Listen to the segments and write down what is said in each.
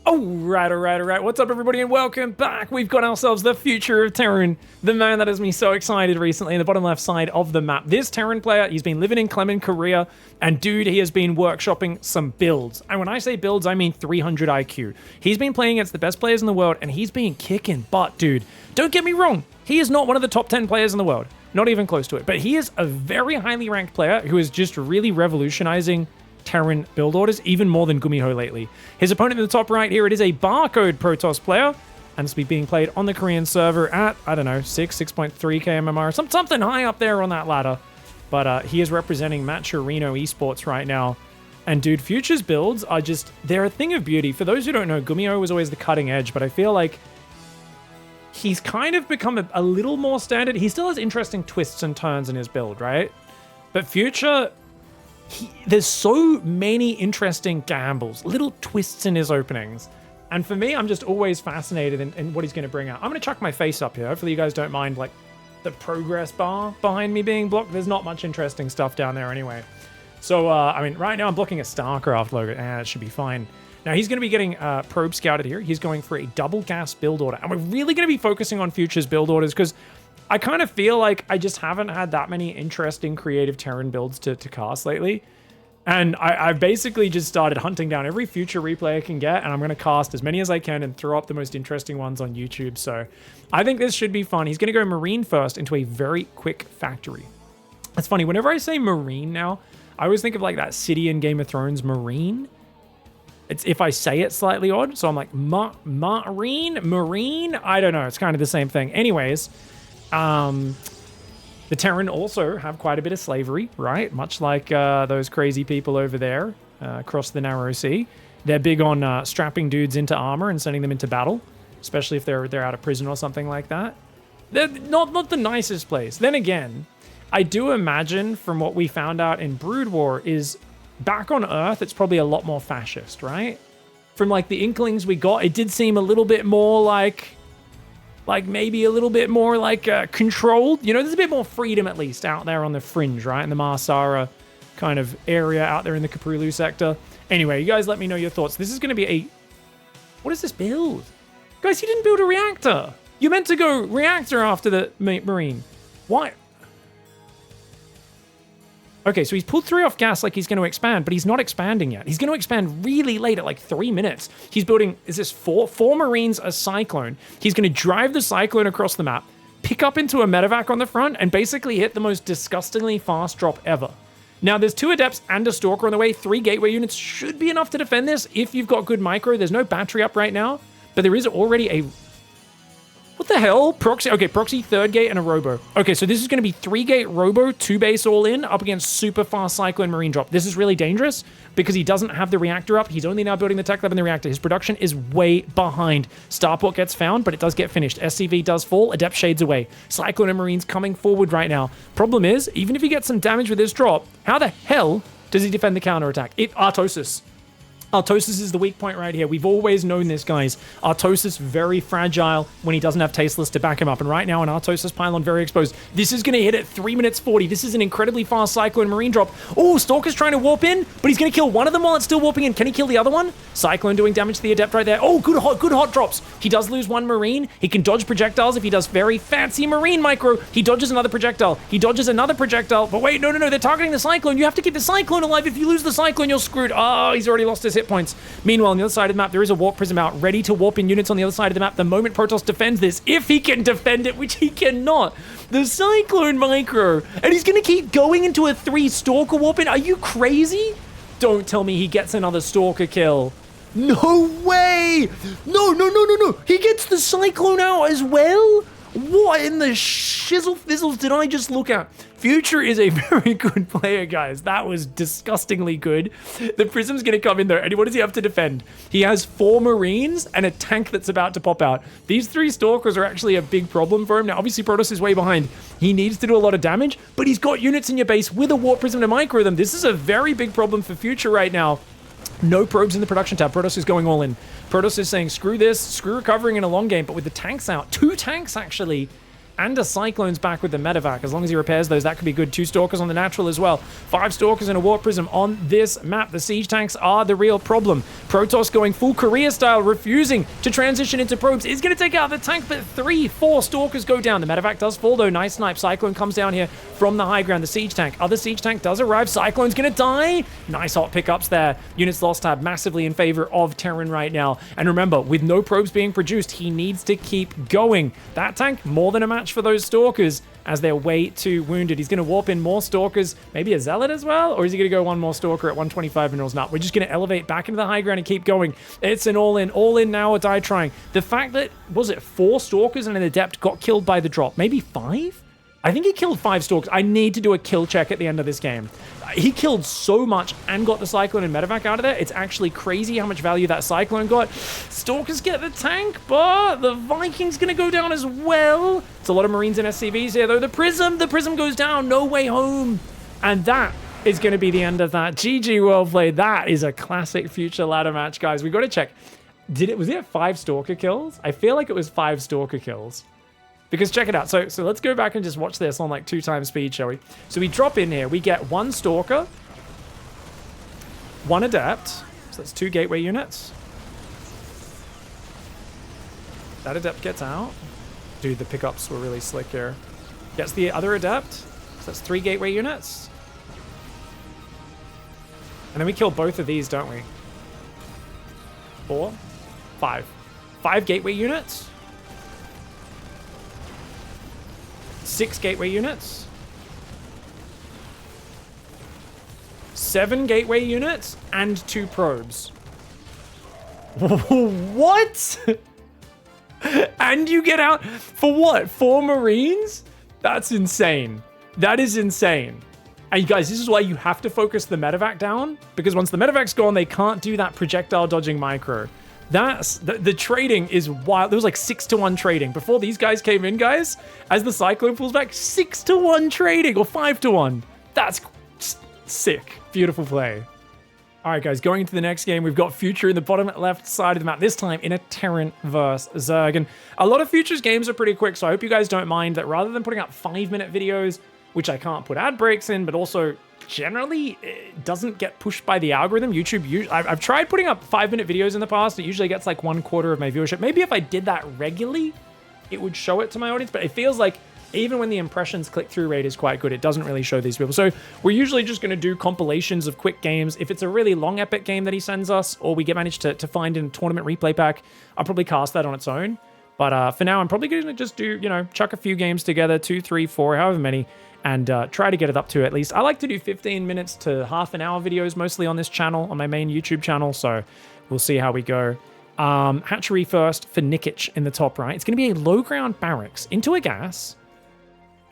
Alright. What's up, everybody, and welcome back. We've got ourselves the future of Terran, the man that has me so excited recently in the bottom left side of the map. This Terran player, he's been living in Clement, Korea, and dude, he has been workshopping some builds. And when I say builds, I mean 300 IQ. He's been playing against the best players in the world, and he's been kicking butt, dude. Don't get me wrong, he is not one of the top 10 players in the world. Not even close to it. But he is a very highly ranked player who is just really revolutionizing Terran build orders, even more than Gumiho lately. His opponent in the top right here, it is a Barcode Protoss player, and it's being played on the Korean server at, I don't know, 6.3k MMR, something high up there on that ladder. But he is representing Maturino Esports right now. And dude, Future's builds are just, they're a thing of beauty. For those who don't know, Gumiho was always the cutting edge, but I feel like he's kind of become a little more standard. He still has interesting twists and turns in his build, right? But Future, there's so many interesting gambles, little twists in his openings. And for me, I'm just always fascinated in what he's going to bring out. I'm going to chuck my face up here. Hopefully you guys don't mind like the progress bar behind me being blocked. There's not much interesting stuff down there anyway. So, I mean, right now I'm blocking a StarCraft logo. It should be fine. Now he's going to be getting probe scouted here. He's going for a double gas build order. And we're really going to be focusing on Future's build orders because I kind of feel like I just haven't had that many interesting creative Terran builds to cast lately. And I've basically just started hunting down every Future replay I can get, and I'm going to cast as many as I can and throw up the most interesting ones on YouTube. So I think this should be fun. He's going to go Marine first into a very quick factory. It's funny, whenever I say Marine now, I always think of like that city in Game of Thrones, Marine. It's if I say it slightly odd, so I'm like, Marine? I don't know, it's kind of the same thing. Anyways, the Terran also have quite a bit of slavery, right? Much like those crazy people over there across the Narrow Sea. They're big on strapping dudes into armor and sending them into battle, especially if they're out of prison or something like that. They're not the nicest place. Then again, I do imagine from what we found out in Brood War is back on Earth, it's probably a lot more fascist, right? From like the inklings we got, it did seem a little bit more like maybe a little bit more like controlled. You know, there's a bit more freedom at least out there on the fringe, right? In the Marsara kind of area out there in the Kaprulu sector. Anyway, you guys let me know your thoughts. This is going to be a... What is this build? Guys, you didn't build a reactor. You meant to go reactor after the Marine. Why? Okay, so he's pulled 3 off gas like he's going to expand, but he's not expanding yet. He's going to expand really late at like 3 minutes. He's building, is this four Marines, a Cyclone. He's going to drive the Cyclone across the map, pick up into a medevac on the front, and basically hit the most disgustingly fast drop ever. Now, there's 2 Adepts and a Stalker on the way. 3 Gateway units should be enough to defend this if you've got good micro. There's no battery up right now, but there is already a... What the hell? Proxy. Okay, Proxy, 3rd gate, and a Robo. Okay, so this is going to be 3-gate Robo, 2 base all in, up against super fast Cyclone Marine drop. This is really dangerous because he doesn't have the reactor up. He's only now building the tech lab and the reactor. His production is way behind. Starport gets found, but it does get finished. SCV does fall. Adept shades away. Cyclone and Marines coming forward right now. Problem is, even if he gets some damage with this drop, how the hell does he defend the counterattack? Artosis. Artosis is the weak point right here. We've always known this, guys. Artosis, very fragile when he doesn't have Tasteless to back him up. And right now, an Artosis pylon very exposed. This is going to hit at 3 minutes 40. This is an incredibly fast Cyclone Marine drop. Oh, Stalker's trying to warp in, but he's going to kill one of them while it's still warping in. Can he kill the other one? Cyclone doing damage to the Adept right there. Oh, good hot drops. He does lose 1 Marine. He can dodge projectiles if he does very fancy Marine micro. He dodges another projectile. He dodges another projectile. But wait, no. They're targeting the Cyclone. You have to keep the Cyclone alive. If you lose the Cyclone, you're screwed. Oh, he's already lost his hit points. Meanwhile, on the other side of the map, there is a Warp Prism out, ready to warp in units on the other side of the map the moment Protoss defends this, if he can defend it, which he cannot. The Cyclone micro, and he's going to keep going into a 3 Stalker warp in. Are you crazy? Don't tell me he gets another Stalker kill. No way! No. He gets the Cyclone out as well? What in the shizzle fizzles did I just look at? Future is a very good player, guys. That was disgustingly good. The Prism's going to come in there, and what does he have to defend? He has 4 Marines and a tank that's about to pop out. These 3 Stalkers are actually a big problem for him. Now, obviously, Protoss is way behind. He needs to do a lot of damage, but he's got units in your base with a Warp Prism to micro them. This is a very big problem for Future right now. No probes in the production tab. Protoss is going all in. Protoss is saying, screw this, screw recovering in a long game, but with the tanks out, 2 tanks actually, and a Cyclone's back with the medevac. As long as he repairs those, that could be good. 2 Stalkers on the natural as well. 5 Stalkers and a Warp Prism on this map. The siege tanks are the real problem. Protoss going full Korea style, refusing to transition into probes. Is going to take out the tank, but 3, 4 Stalkers go down. The medevac does fall though. Nice snipe. Cyclone comes down here from the high ground. The siege tank. Other siege tank does arrive. Cyclone's going to die. Nice hot pickups there. Units lost tab massively in favor of Terran right now. And remember, with no probes being produced, he needs to keep going. That tank, more than a match for those Stalkers as they're way too wounded. He's going to warp in more Stalkers, maybe a Zealot as well? Or is he going to go one more Stalker at 125 minerals? Not. We're just going to elevate back into the high ground and keep going. It's an all in now or die trying. The fact that, was it 4 Stalkers and an Adept got killed by the drop? Maybe 5? I think he killed 5 Stalkers. I need to do a kill check at the end of this game. He killed so much and got the Cyclone and medevac out of there. It's actually crazy how much value that Cyclone got. Stalkers get the tank, but the Viking's going to go down as well. It's a lot of Marines and SCVs here, though. The Prism goes down. No way home. And that is going to be the end of that. GG, well played. That is a classic future ladder match, guys. We got to check. Was it 5 Stalker kills? I feel like it was 5 Stalker kills. Because check it out. So let's go back and just watch this on like 2 times speed, shall we? So we drop in here. We get 1 Stalker, 1 Adept. So that's 2 Gateway units. That Adept gets out. Dude, the pickups were really slick here. Gets the other Adept. So that's 3 Gateway units. And then we kill both of these, don't we? 4, 5. 5 Gateway units. 6 Gateway units. 7 Gateway units and 2 probes. What? And you get out for what? 4 Marines? That's insane. That is insane. And you guys, this is why you have to focus the medevac down, because once the medevac's gone, they can't do that projectile dodging micro. That's the trading is wild. There was like 6-to-1 trading before these guys came in, guys. As the Cyclone pulls back, 6-to-1 trading or 5-to-1. That's sick. Beautiful play. All right, guys, going into the next game, we've got Future in the bottom left side of the map, this time in a Terran versus Zerg. And a lot of Future's games are pretty quick, so I hope you guys don't mind that rather than putting out 5-minute videos, which I can't put ad breaks in, but also generally it doesn't get pushed by the algorithm. YouTube, I've tried putting up 5-minute videos in the past. It usually gets like 1/4 of my viewership. Maybe if I did that regularly, it would show it to my audience, but it feels like even when the impressions click-through rate is quite good, it doesn't really show these people. So we're usually just going to do compilations of quick games. If it's a really long epic game that he sends us, or we get managed to find in a tournament replay pack, I'll probably cast that on its own. But for now, I'm probably going to just do, chuck a few games together, 2, 3, 4, however many, and try to get it up to at least. I like to do 15 minutes to half an hour videos mostly on this channel, on my main YouTube channel, so we'll see how we go. Hatchery first for Nikic in the top right. It's going to be a low ground barracks into a gas.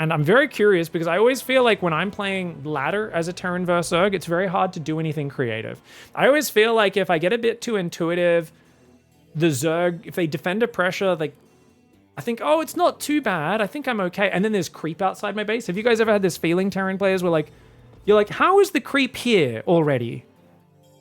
And I'm very curious because I always feel like when I'm playing ladder as a Terran versus Zerg, it's very hard to do anything creative. I always feel like if I get a bit too intuitive, the Zerg, if they defend a pressure, like, I think, oh, it's not too bad. I think I'm okay. And then there's creep outside my base. Have you guys ever had this feeling, Terran players, where like, you're like, how is the creep here already?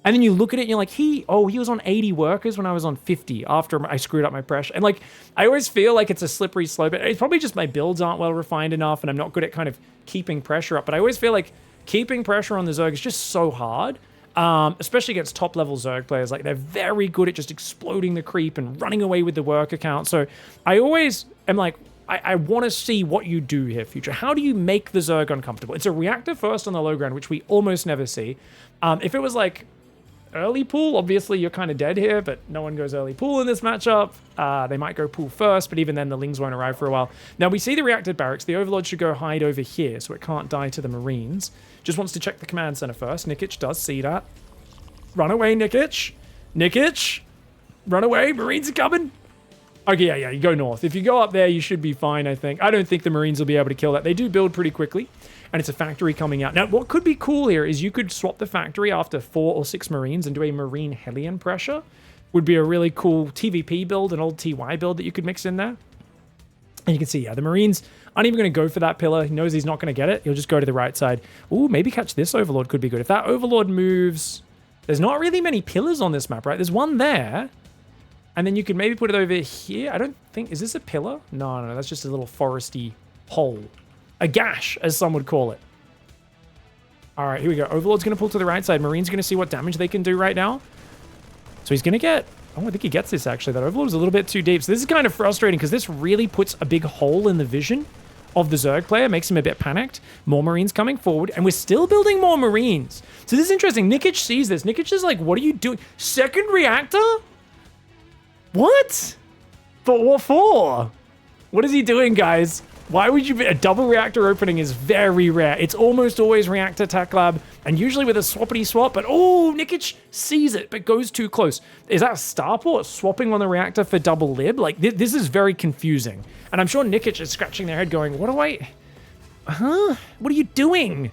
And then you look at it and you're like, he was on 80 workers when I was on 50 after I screwed up my pressure. And like, I always feel like it's a slippery slope. It's probably just my builds aren't well refined enough and I'm not good at kind of keeping pressure up. But I always feel like keeping pressure on the Zerg is just so hard. Especially against top-level Zerg players. Like, they're very good at just exploding the creep and running away with the worker count. So I always am like, I want to see what you do here, Future. How do you make the Zerg uncomfortable? It's a reactor first on the low ground, which we almost never see. If it was like early pool, obviously you're kind of dead here, but no one goes early pool in this matchup. They might go pool first, but even then the Lings won't arrive for a while. Now we see the reactor barracks. The Overlord should go hide over here so it can't die to the Marines. Just wants to check the command center first. Nikic does see that. Run away, Nikic. Nikic, run away. Marines are coming. Okay, yeah, you go north. If you go up there, you should be fine, I think. I don't think the Marines will be able to kill that. They do build pretty quickly, and it's a factory coming out. Now, what could be cool here is you could swap the factory after 4 or 6 Marines and do a Marine Hellion pressure. Would be a really cool TVP build, an old TY build that you could mix in there. And you can see, yeah, the Marines aren't even going to go for that pillar. He knows he's not going to get it. He'll just go to the right side. Ooh, maybe catch this Overlord could be good. If that Overlord moves... There's not really many pillars on this map, right? There's one there. And then you could maybe put it over here. I don't think... Is this a pillar? No, that's just a little foresty hole. A gash, as some would call it. All right, here we go. Overlord's going to pull to the right side. Marine's going to see what damage they can do right now. So he's going to get... Oh, I think he gets this, actually. That Overlord is a little bit too deep. So this is kind of frustrating because this really puts a big hole in the vision of the Zerg player. Makes him a bit panicked. More Marines coming forward. And we're still building more Marines. So this is interesting. Nikic sees this. Nikic is like, what are you doing? Second reactor? What? But what for? What is he doing, guys? Why would you be... A double reactor opening is very rare. It's almost always reactor tech lab, and usually with a swappity swap, but oh, Nikic sees it, but goes too close. Is that Starport swapping on the reactor for double lib? Like, this is very confusing. And I'm sure Nikic is scratching their head going, what do I... Huh? What are you doing?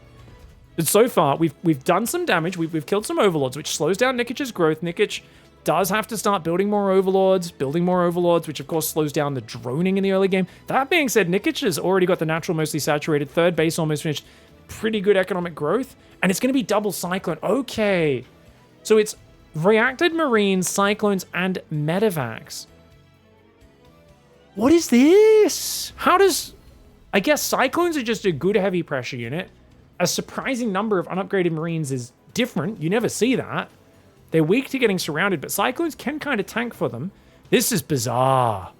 But so far, we've done some damage. We've killed some overlords, which slows down Nikic's growth. Nikic does have to start building more overlords, which of course slows down the droning in the early game. That being said, Nikic has already got the natural mostly saturated, third base almost finished, pretty good economic growth, and it's going to be double Cyclone. Okay, so it's reacted Marines, Cyclones, and Medivacs. What is this? How does... I guess Cyclones are just a good heavy pressure unit. A surprising number of unupgraded Marines is different. You never see that. They're weak to getting surrounded, but Cyclones can kind of tank for them. This is bizarre.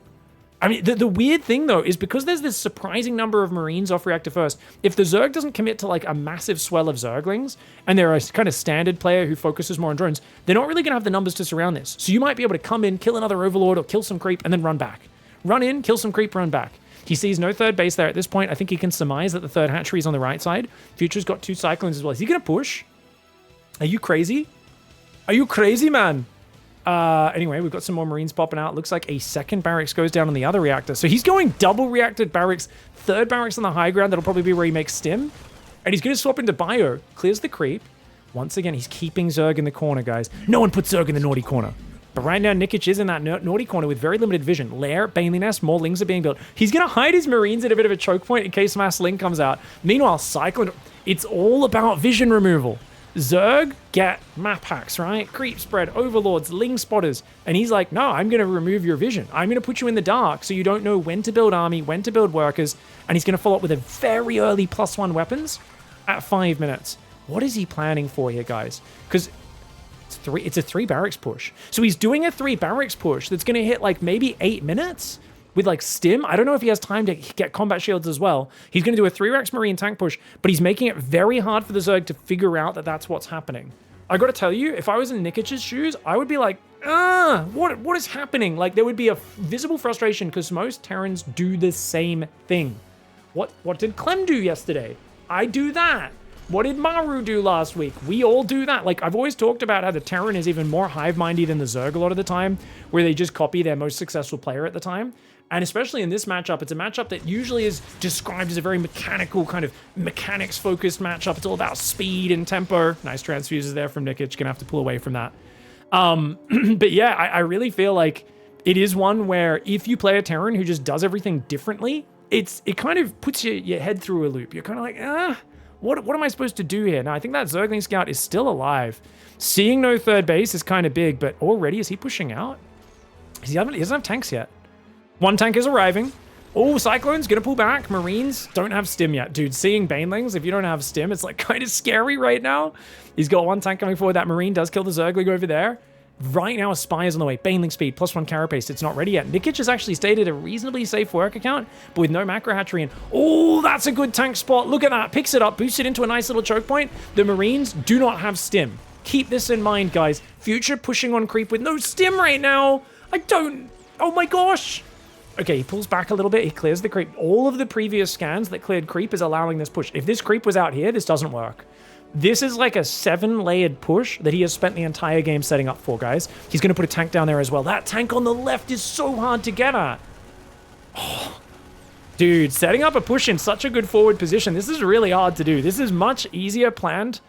I mean, the weird thing, though, is because there's this surprising number of Marines off Reactor First, if the Zerg doesn't commit to, like, a massive swell of Zerglings, and they're a kind of standard player who focuses more on drones, they're not really going to have the numbers to surround this. So you might be able to come in, kill another Overlord, or kill some creep, and then run back. Run in, kill some creep, run back. He sees no third base there at this point. I think he can surmise that the third hatchery is on the right side. Future's got 2 Cyclones as well. Is he going to push? Are you crazy? Are you crazy, man? Anyway, we've got some more Marines popping out. Looks like a second barracks goes down on the other reactor. So he's going double reacted barracks, third barracks on the high ground. That'll probably be where he makes stim. And he's going to swap into bio. Clears the creep. Once again, he's keeping Zerg in the corner, guys. No one put Zerg in the naughty corner. But right now, Nikic is in that naughty corner with very limited vision. Lair, Bailey Nest, more Lings are being built. He's going to hide his Marines at a bit of a choke point in case Mass Ling comes out. Meanwhile, Cyclone, it's all about vision removal. Zerg get map hacks, right? Creep spread, overlords, ling spotters. And he's like, no, I'm going to remove your vision. I'm going to put you in the dark so you don't know when to build army, when to build workers. And he's going to follow up with a very early +1 weapons at 5 minutes. What is he planning for here, guys? Because it's a 3 barracks push. So he's doing a 3 barracks push that's going to hit like maybe 8 minutes with like stim. I don't know if he has time to get combat shields as well. He's going to do a 3-Rex Marine tank push, but he's making it very hard for the Zerg to figure out that that's what's happening. I got to tell you, if I was in Nikic's shoes, I would be like, what is happening? Like, there would be a visible frustration because most Terrans do the same thing. What did Clem do yesterday? I do that. What did Maru do last week? We all do that. Like, I've always talked about how the Terran is even more hive-mindy than the Zerg a lot of the time, where they just copy their most successful player at the time. And especially in this matchup, it's a matchup that usually is described as a very mechanical, kind of mechanics-focused matchup. It's all about speed and tempo. Nice transfuses there from Nikic. Gonna have to pull away from that. But yeah, I really feel like it is one where if you play a Terran who just does everything differently, it kind of puts your head through a loop. You're kind of like, what am I supposed to do here? Now, I think that Zergling Scout is still alive. Seeing no third base is kind of big, but already is he pushing out? He doesn't have tanks yet. 1 tank is arriving. Oh, Cyclone's gonna pull back. Marines don't have stim yet. Dude, seeing Banelings, if you don't have stim, it's like kind of scary right now. He's got 1 tank coming forward. That Marine does kill the Zergling over there. Right now, a Spy is on the way. Baneling speed, +1 carapace. It's not ready yet. Nikic has actually stated a reasonably safe work account, but with no macro hatchery in. Oh, that's a good tank spot. Look at that. Picks it up, boosts it into a nice little choke point. The Marines do not have stim. Keep this in mind, guys. Future pushing on creep with no stim right now. Oh my gosh. Okay, he pulls back a little bit. He clears the creep. All of the previous scans that cleared creep is allowing this push. If this creep was out here, this doesn't work. This is like a 7-layered push that he has spent the entire game setting up for, guys. He's going to put a tank down there as well. That tank on the left is so hard to get at. Oh, dude, setting up a push in such a good forward position. This is really hard to do. This is much easier planned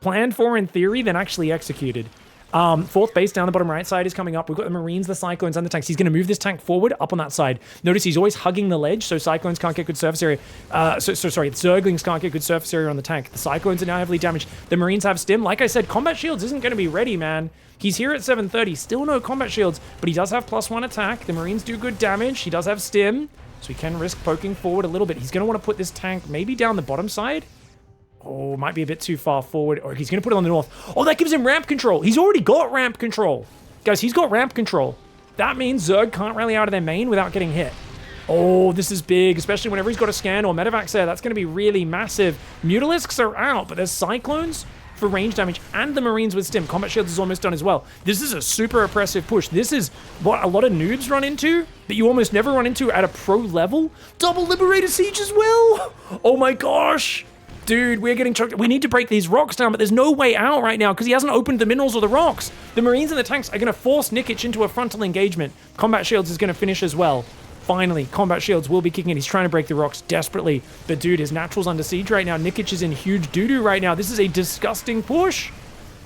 for in theory than actually executed. 4th base down the bottom right side is coming up. We've got the Marines, the Cyclones, and the tanks. He's going to move this tank forward up on that side. Notice he's always hugging the ledge, so Cyclones can't get good surface area. Sorry, Zerglings can't get good surface area on the tank. The Cyclones are now heavily damaged. The Marines have stim. Like I said, combat shields isn't going to be ready, man. He's here at 730. Still no combat shields, but he does have +1 attack. The Marines do good damage. He does have stim. So he can risk poking forward a little bit. He's going to want to put this tank maybe down the bottom side. Oh, might be a bit too far forward. Or he's going to put it on the north. Oh, that gives him ramp control. He's already got ramp control. Guys, he's got ramp control. That means Zerg can't rally out of their main without getting hit. Oh, this is big, especially whenever he's got a scan or medevacs there. That's going to be really massive. Mutalisks are out, but there's Cyclones for range damage and the Marines with Stim. Combat Shields is almost done as well. This is a super oppressive push. This is what a lot of noobs run into that you almost never run into at a pro level. Double Liberator Siege as well. Oh my gosh. Dude, we're getting choked. We need to break these rocks down, but there's no way out right now because he hasn't opened the minerals or the rocks. The Marines and the tanks are going to force Nikic into a frontal engagement. Combat Shields is going to finish as well. Finally, Combat Shields will be kicking in. He's trying to break the rocks desperately. But dude, his natural's under siege right now. Nikic is in huge doo-doo right now. This is a disgusting push.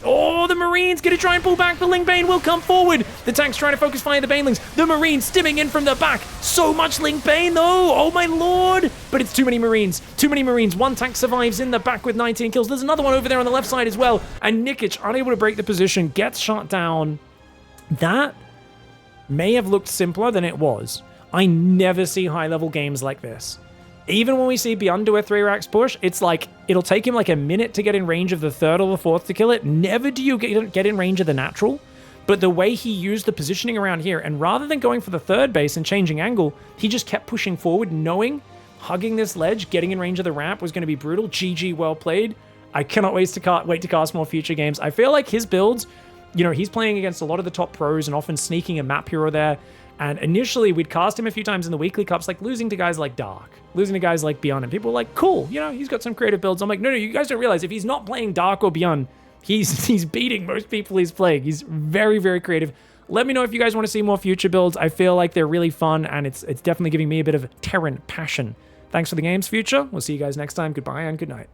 Oh, the Marines going to try and pull back. The Ling Bane will come forward. The tank's trying to focus fire the Banelings. The Marines stimming in from the back. So much Ling Bane though. Oh my lord. But it's too many Marines. Too many Marines. One tank survives in the back with 19 kills. There's another one over there on the left side as well. And Nikic, unable to break the position, gets shot down. That may have looked simpler than it was. I never see high-level games like this. Even when we see Beyond do a 3-racks push, it's like, it'll take him like a minute to get in range of the third or the fourth to kill it. Never do you get in range of the natural. But the way he used the positioning around here, and rather than going for the third base and changing angle, he just kept pushing forward, knowing hugging this ledge, getting in range of the ramp was going to be brutal. GG, well played. I cannot wait to cast more future games. I feel like his builds, you know, he's playing against a lot of the top pros and often sneaking a map hero there. And initially, we'd cast him a few times in the weekly cups, like losing to guys like Dark, losing to guys like Beyond, and people were like, cool, you know, he's got some creative builds. I'm like, no, you guys don't realize, if he's not playing Dark or Beyond, he's beating most people he's playing. He's very, very creative. Let me know if you guys want to see more future builds. I feel like they're really fun, and it's definitely giving me a bit of Terran passion. Thanks for the games, Future. We'll see you guys next time. Goodbye and good night.